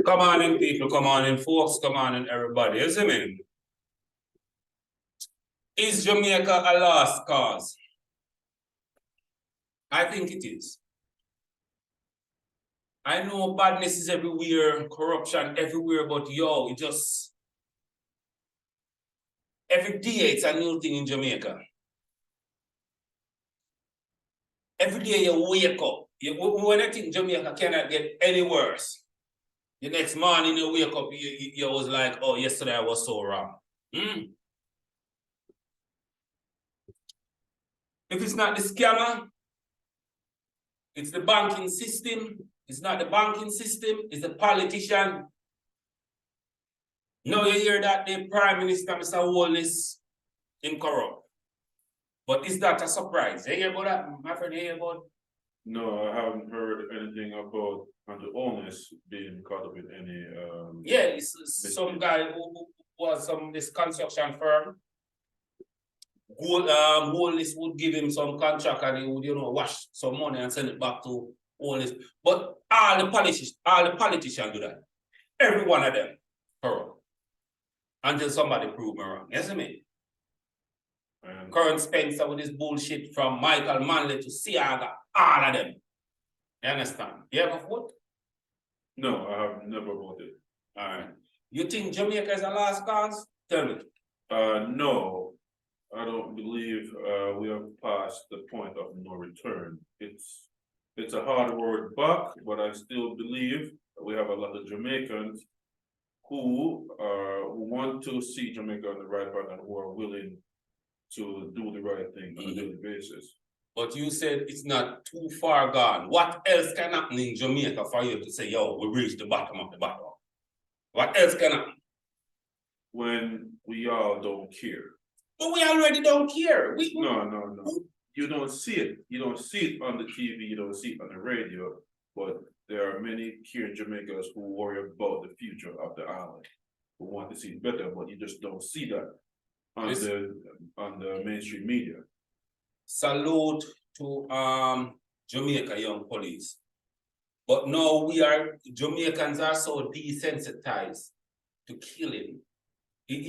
Come on in, people, come on in, folks, come on in, everybody. You see me? Is Jamaica a lost cause? I think it is. I know badness is everywhere, corruption everywhere, but yo, it just... Every day it's a new thing in Jamaica. Every day you wake up. When I think Jamaica cannot get any worse, the next morning you wake up, you was like, oh, yesterday I was so wrong. If it's not the scammer, it's the banking system. It's not the banking system, it's the politician. Now you hear that the Prime Minister, Mr. Wallace, incorrupt. But is that a surprise? You hear about that, my friend? You hear about it? No, I haven't heard anything about the owners being caught up in any. Yeah, it's some guy who was this construction firm. Wallace would give him some contract and he would, wash some money and send it back to Wallace. But all the politicians do that. Every one of them corrupt. Until somebody prove me wrong. You see me? Current Spencer with his bullshit from Michael Manley to Siaga, all of them. You understand? You ever vote? No, I have never voted. All right. You think Jamaica is a last cause? Tell me. No, I don't believe we have passed the point of no return. It's a hard word back, but I still believe we have a lot of Jamaicans who want to see Jamaica on the right path and who are willing to do the right thing on a daily basis. But you said it's not too far gone. What else can happen in Jamaica for you to say, yo, we reached the bottom of the bottom? What else can happen? When we all don't care. But we already don't care. No. You don't see it. You don't see it on the TV, you don't see it on the radio, but there are many here in Jamaica who worry about the future of the island, who want to see it better, but you just don't see that on the mainstream media. Salute to Jamaica young police. But no, Jamaicans are so desensitized to killing. When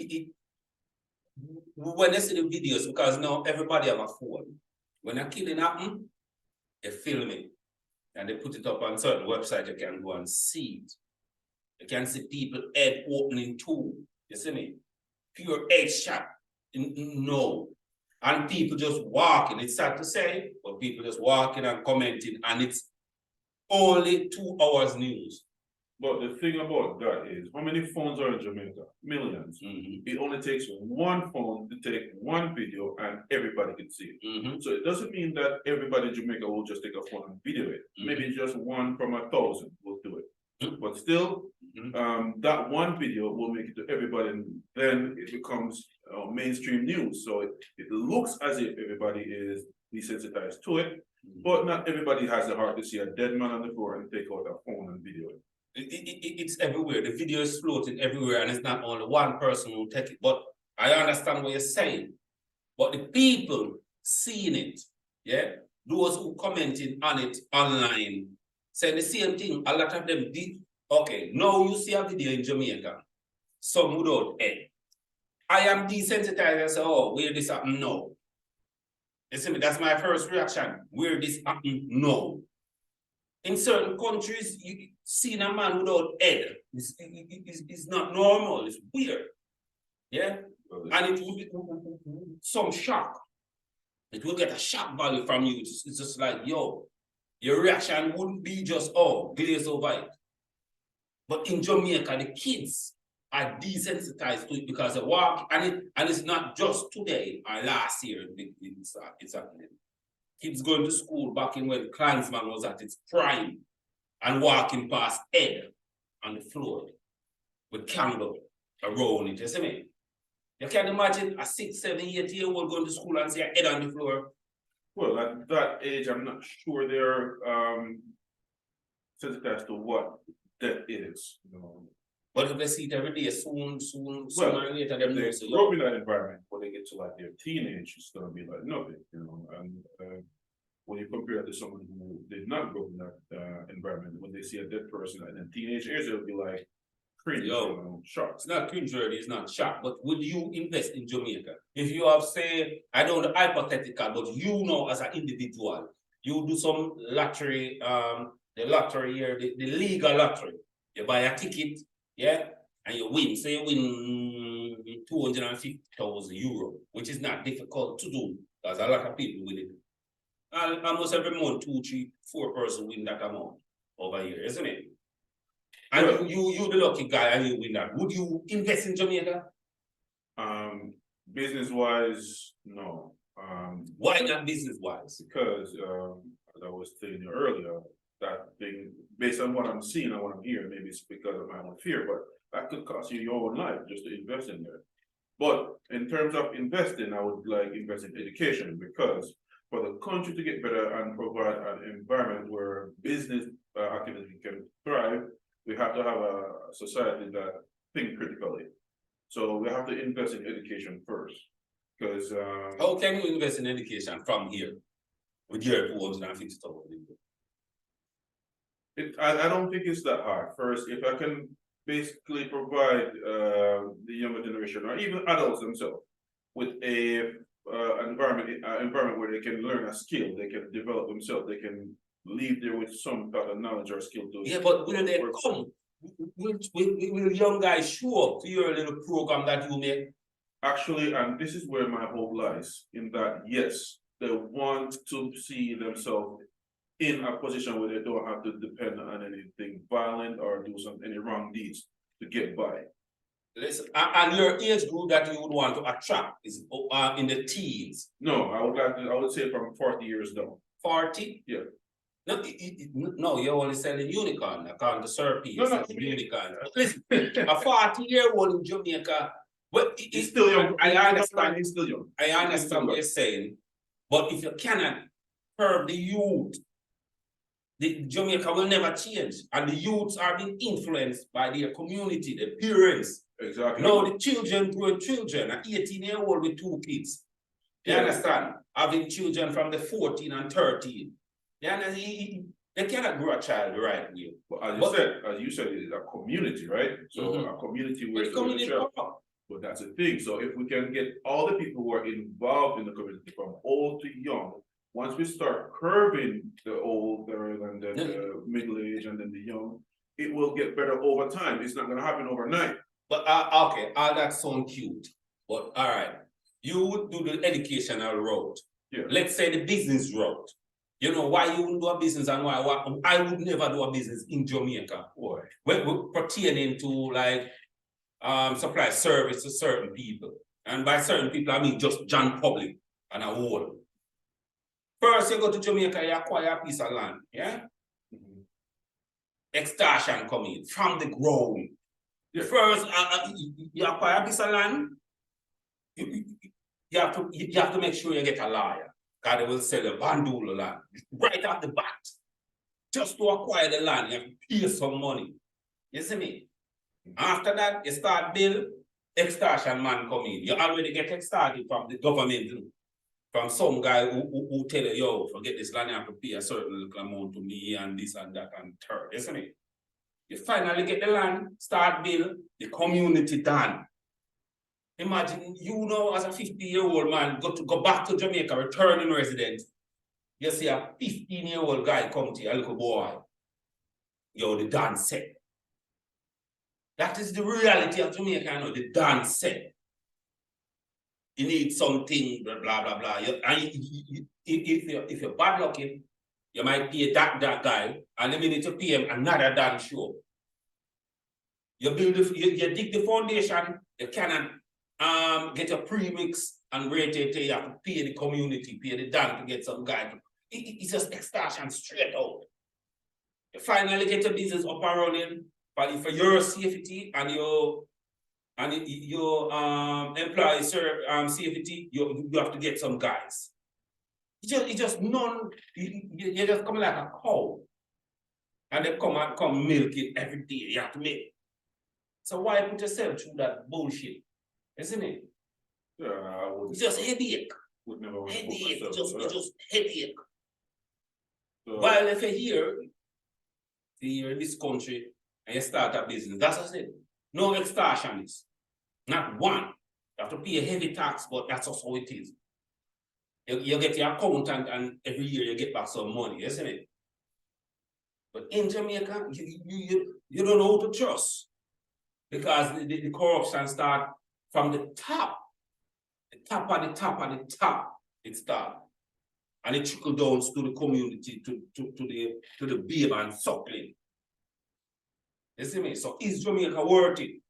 you see the videos, because now everybody have a phone. When a killing happen, they film it. And they put it up on certain websites, you can go and see it. You can see people head opening too. You see me? Pure head shot. No. And people just walking. It's sad to say, but people just walking and commenting, and it's only 2 hours news. But the thing about that is, how many phones are in Jamaica? Millions. It only takes one phone to take one video and everybody can see it. So it doesn't mean that everybody in Jamaica will just take a phone and video it. Maybe just 1 from 1,000 will do it. But still, that one video will make it to everybody, and then it becomes mainstream news. So it looks as if everybody is desensitized to it, but not everybody has the heart to see a dead man on the floor and take out a phone and video it. It's everywhere. The video is floating everywhere, and it's not only one person who take it. But I understand what you're saying. But the people seeing it, yeah, those who commented on it online, saying the same thing. A lot of them did. Okay, now you see a video in Jamaica, some without head. I am desensitized and say, oh, where this happen? No. You see me? That's my first reaction. Where this happen? No. In certain countries, seeing a man without head is not normal. It's weird. Yeah? And it will be some shock. It will get a shock value from you. It's just like, yo, your reaction wouldn't be just, oh, glaze over it. But in Jamaica, the kids are desensitized to it because they walk, and it's not just today or last year it's happening. Kids going to school back in when Klansman was at its prime and walking past head on the floor with candle around it. You see me? You can imagine a 6, 7, 8-year-old going to school and see a head on the floor. Well, at that age, I'm not sure they're sensitized to what that is. But if they see it every day, sooner or later, they grow up in that environment when they get to like their teenage, it's gonna be like nothing, And when you compare it to someone who did not grow up in that environment when they see a dead person, and then teenage years it'll be like cringe, shocked. It's not cringe, it's not shock. But would you invest in Jamaica? If you have, say, I don't know, hypothetical, but you know, as an individual, you do some lottery, the lottery here, the legal lottery. You buy a ticket, yeah, and you win. Say you win 250,000 euro, which is not difficult to do. There's a lot of people with it. And almost every month, 2, 3, 4 person win that amount over here, isn't it? And yeah. you the lucky guy and you win that. Would you invest in Jamaica? Business-wise, no. Why not business-wise? Because, as I was telling you earlier, that thing, based on what I'm seeing and what I'm hearing, maybe it's because of my own fear, but that could cost you your own life just to invest in there. But in terms of investing, I would like invest in education, because for the country to get better and provide an environment where business activity can thrive, we have to have a society that thinks critically. So we have to invest in education first. Because how can you invest in education from here with your 250,000? I don't think it's that hard. First, if I can basically provide the younger generation or even adults themselves with a environment where they can learn a skill, they can develop themselves, they can leave there with some type of knowledge or skill to. Yeah, but will they come? Will young guys show up to your little program that you make? Actually, and this is where my hope lies, in that yes, they want to see themselves in a position where they don't have to depend on anything violent or do any wrong deeds to get by. Listen, and your age group that you would want to attract is in the teens. No, I would say from 40 years down. 40? Yeah. No, you're only selling unicorn. I can't serve you. No, Unicorn. Listen, a 40-year-old in Jamaica, but he's still young. I understand. He's still young. I understand what you're saying, but if you cannot curb the youth, the Jamaica will never change, and the youths are being influenced by their community, their parents. Exactly. Now the children grow children, an 18-year-old with 2 kids. You understand? Having children from the 14 and 13. They cannot grow a child the right way. But as you said, it's a community, right? So a community where but that's the thing. So if we can get all the people who are involved in the community from old to young, once we start curbing the older and then the middle age and then the young, it will get better over time. It's not going to happen overnight. But okay, all that sounds cute. But all right, you would do the educational route. Yeah. Let's say the business route. You know why you wouldn't do a business and why I would never do a business in Jamaica. Why? When pertaining to like supply service to certain people. And by certain people, I mean just John public and a whole. First, you go to Jamaica, you acquire a piece of land, yeah? Extortion coming from the ground. Yeah. First, you acquire a piece of land, you have to make sure you get a lawyer. Because they will sell a bundle of land right off the bat. Just to acquire the land, you have to pay some money. You see me? After that, you start build, extortion man come in. You already get extorted from the government, from some guy who tell you, yo, forget this land, you have to pay a certain little amount to me and this and that and third, isn't it? You finally get the land, start build, the community done. Imagine you know as a 50-year-old man go back to Jamaica, returning resident. You see a 15-year-old guy come to you, a little boy. Yo, the dance set. That is the reality of Jamaica, you know, the dance set. You need something, blah, blah, blah. If you're bad looking, you might pay that guy, and then you need to pay him another dance show. You dig the foundation, you cannot get a premix and rate it, you have to pay the community, pay the dance to get some guy. It's just extortion straight out. You finally get your business up and running, but for your safety and your employee safety, you have to get some guys. You just come like a cow. And they come milk it every day. You have to make. So why put yourself through that bullshit? Isn't it? Yeah, it's just headache. Would never headache. It's just headache. So, while if you're here, you're in this country and you start a business. That's what I said. No extortionists. Not one. You have to pay a heavy tax, but that's just how it is. You get your accountant and every year you get back some money, isn't it? But in Jamaica, you don't know who to trust. Because the corruption starts from the top. The top of the top of the top, it starts. And it trickles down to the community, to the babe and suckling. You see me? So is Jamaica worth it?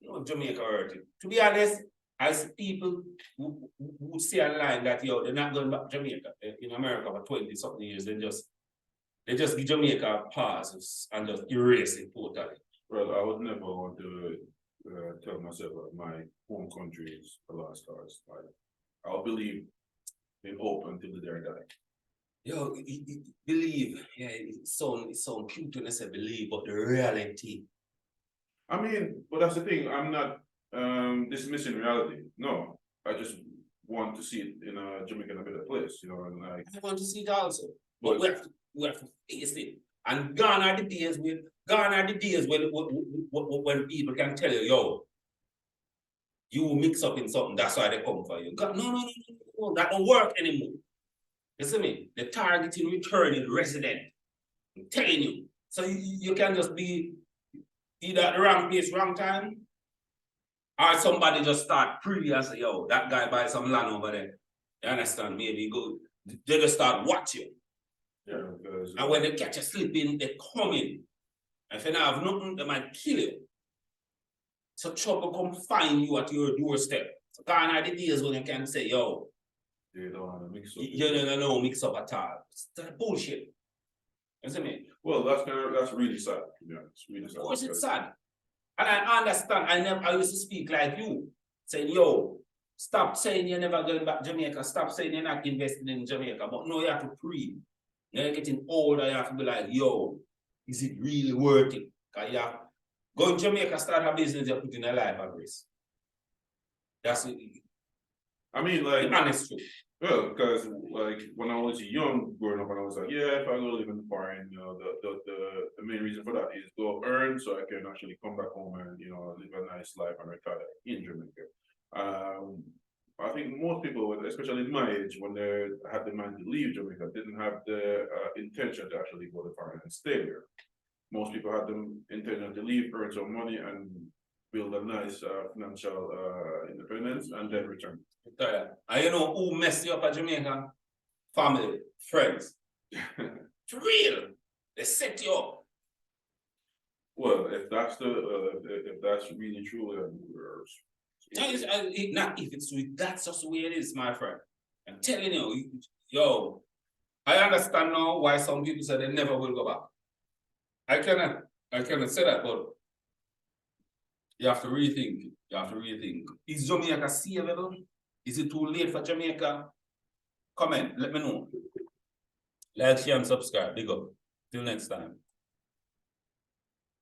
No, Jamaica worth it. To be honest, I see people who say online that they're not going back to Jamaica in America for 20-something years. They just give Jamaica a pause and just erase it totally. Well, I would never want to tell myself that my home country is the last stars. I'll believe in hope until the day I die. Yo, believe, yeah, it sounds cute when I say believe, but the reality. I mean, but that's the thing. I'm not dismissing reality. No, I just want to see it in Jamaica in a better place, you know. And like, I want to see it also, but we have to face it. And gone are the days when people can tell you, yo, you mix up in something, that's why they come for you. No, that don't work anymore. You see me? The targeting, returning resident. I'm telling you. So you can just be either at the wrong place, wrong time, or somebody just start preview and say, yo, that guy buy some land over there. You understand? Maybe go, they just start watching. Yeah, and when they catch you slipping, they come in. If you don't have nothing, they might kill you. So trouble come find you at your doorstep. So gone are the days when you can say, yo, you don't want to mix up. You don't mix up at all. That's bullshit. You see me? Well, that's really sad. Yeah, it's really sad. Of course it's sad. And I understand. I used to speak like you, saying, yo, stop saying you're never going back to Jamaica. Stop saying you're not investing in Jamaica. But no, you have to pre. Now you're getting older, you have to be like, yo, is it really worth it? Because you have go to Jamaica, start a business, you're putting a life at risk. That's it. I mean, like, the honest truth. Well, because like when I was young, growing up, and I was like, yeah, if I go live in the foreign, you know, the main reason for that is go earn so I can actually come back home and, you know, live a nice life and retire in Jamaica. I think most people, especially in my age, when they had the mind to leave Jamaica, didn't have the intention to actually go to foreign and stay there. Most people had the intention to leave, earn some money, and build a nice financial independence, and then return. And you know who messed you up at Jamaica? Family, friends. It's real. They set you up. Well, if that's really true, then not if it's true, that's just the way it is, my friend. I'm telling you, yo, I understand now why some people say they never will go back. I cannot say that, but you have to rethink. You have to rethink. Is Jamaica savable? Is it too late for Jamaica? Comment, let me know. Like, share, and subscribe. Big up. Till next time.